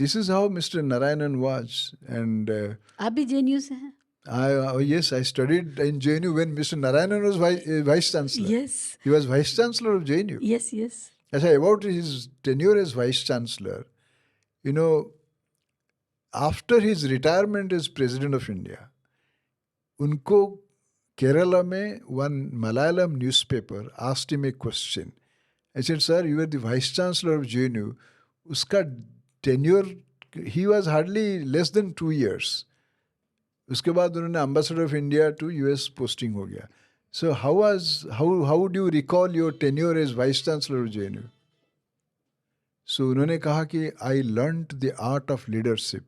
This is how Mr. Narayanan was. And आप भी JNU से हैं? yes, I studied in JNU when Mr. Narayanan was Vice Chancellor. Yes. He was Vice Chancellor of JNU. Yes, yes. About his tenure as Vice Chancellor, after his retirement as President of India, unko Kerala mein one Malayalam newspaper asked him a question. I said, sir, you were the Vice Chancellor of JNU. Uska tenure, he was hardly less than 2 years. उसके बाद उन्होंने Ambassador of India to US posting हो गया. So how would you recall your tenure as Vice Chancellor of JNU? So उन्होंने कहा कि I learnt the art of leadership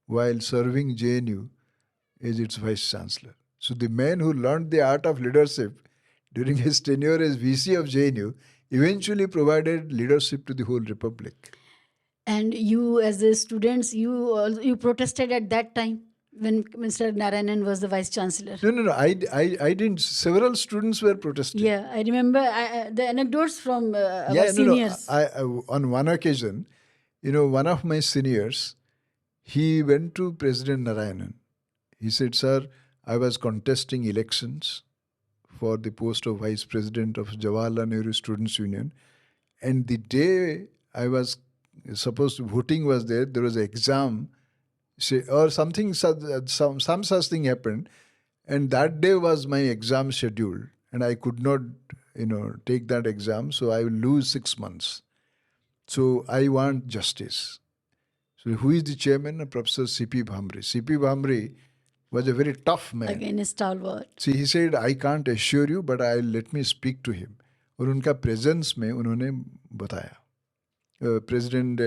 while serving JNU as its Vice Chancellor. So the man who learnt the art of leadership during his tenure as VC of JNU eventually provided leadership to the whole republic. And you, as the students, you protested at that time when Mr. Narayanan was the Vice Chancellor? No. I didn't. Several students were protesting. Yeah, I remember the anecdotes from our seniors. On one occasion, one of my seniors, he went to President Narayanan. He said, sir, I was contesting elections for the post of Vice President of Jawaharlal Nehru Students' Union. And the day I was supposed to, voting was there was an exam or something, some such thing happened. And that day was my exam schedule. And I could not, take that exam. So I will lose 6 months. So I want justice. So who is the chairman? Professor C.P. Bhambre. C.P. Bhambre was a very tough man. Again, a stalwart. See, he said, I can't assure you, but let me speak to him. और उनका presence में उन्होंने बताया. President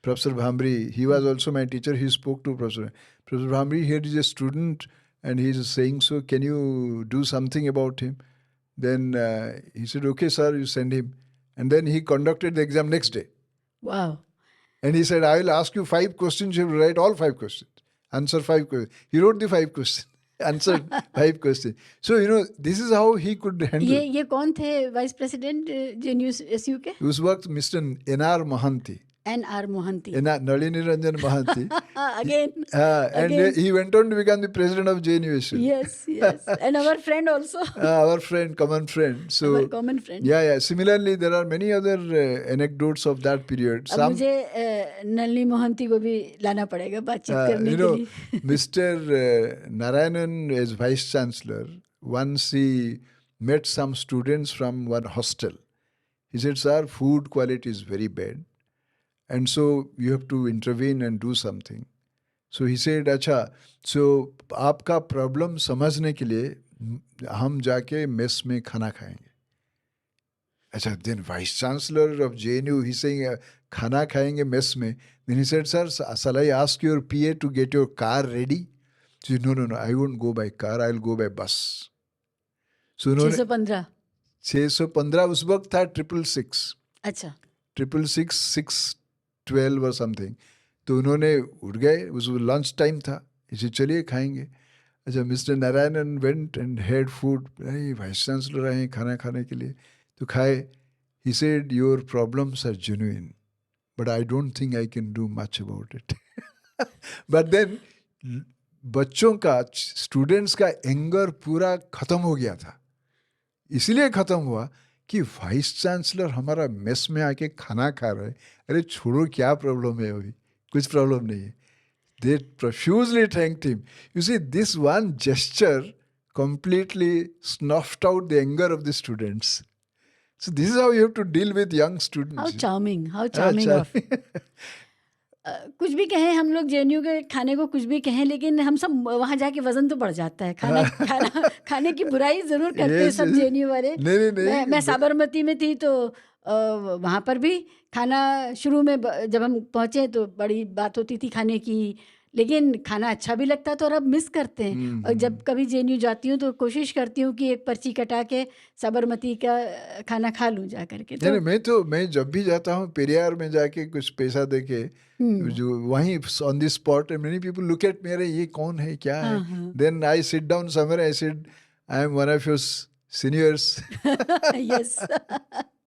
Professor Bhambre, he was also my teacher. He spoke to Professor Bhambre. Here is a student, and he is saying, so can you do something about him? Then he said, okay, sir, you send him. And then he conducted the exam next day. Wow. And he said, I will ask you 5 questions. You will write all 5 questions. Answer 5 questions. He wrote the 5 questions. Answered 5 questions. So, this is how he could handle. ये कौन थे Vice President JNU SU के? उस वक्त Mr. N.R. Mohanty. N.R. Mohanty. Nalini Ranjan Mohanty. Again. And he went on to become the president of JNU SU. Yes. And our friend also. Our friend, common friend. So, our common friend. Yeah. Similarly, there are many other anecdotes of that period. अब मुझे नलिनी मोहंती को भी लाना पड़ेगा बातचीत करने के लिए. Mr. Narayanan as Vice Chancellor, once he met some students from one hostel. He said, sir, food quality is very bad. And so you have to intervene and do something. So he said, अच्छा, so आपका problem समझने के लिए हम जाके mess में खाना खाएंगे. अच्छा, then Vice Chancellor of JNU, he's saying, खाना खाएंगे mess में. Then he said, sir, shall I ask your PA to get your car ready? He said, no, I won't go by car, I'll go by bus. So 615. 615 उस वक्त था 666. अच्छा. 666 12 or something. तो उन्होंने उठ गए, उस लंच टाइम था, इसे चलिए खाएंगे. अच्छा, mister Narayanan went and had food. अरे वाइस चांसलर आए खाना खाने के लिए, तो खाए. He said your problems are genuine but I don't think I can do much about it. But then बच्चों का, स्टूडेंट्स का एंगर पूरा खत्म हो गया था. इसलिए खत्म हुआ कि वाइस चांसलर हमारा मेस में आके खाना खा रहे हैं. अरे छोड़ो, क्या प्रॉब्लम है अभी, कुछ प्रॉब्लम नहीं है. They profusely thanked him. You see, this one gesture completely snuffed out the anger of the students. So this is how you have to deal with young students. How charming of. कुछ भी कहें हम लोग JNU के खाने को, कुछ भी कहें, लेकिन हम सब वहाँ जाके वजन तो बढ़ जाता है. खाने की बुराई जरूर करते हैं सब JNU वाले. मैं साबरमती में थी तो वहाँ पर भी खाना शुरू में जब हम पहुँचे तो बड़ी बात होती थी खाने की, लेकिन खाना अच्छा भी लगता था और अब मिस करते हैं. और जब कभी JNU जाती हूँ तो कोशिश करती हूँ कि एक पर्ची कटा के साबरमती का खाना खा लूँ जा करके. तो मैं जब भी जाता हूँ पेरियार में जाके कुछ पैसा देके जो वहीं on the spot, many people look at me, अरे ये कौन है, क्या है. Then I sit down somewhere, I said I am one of your seniors. Yes.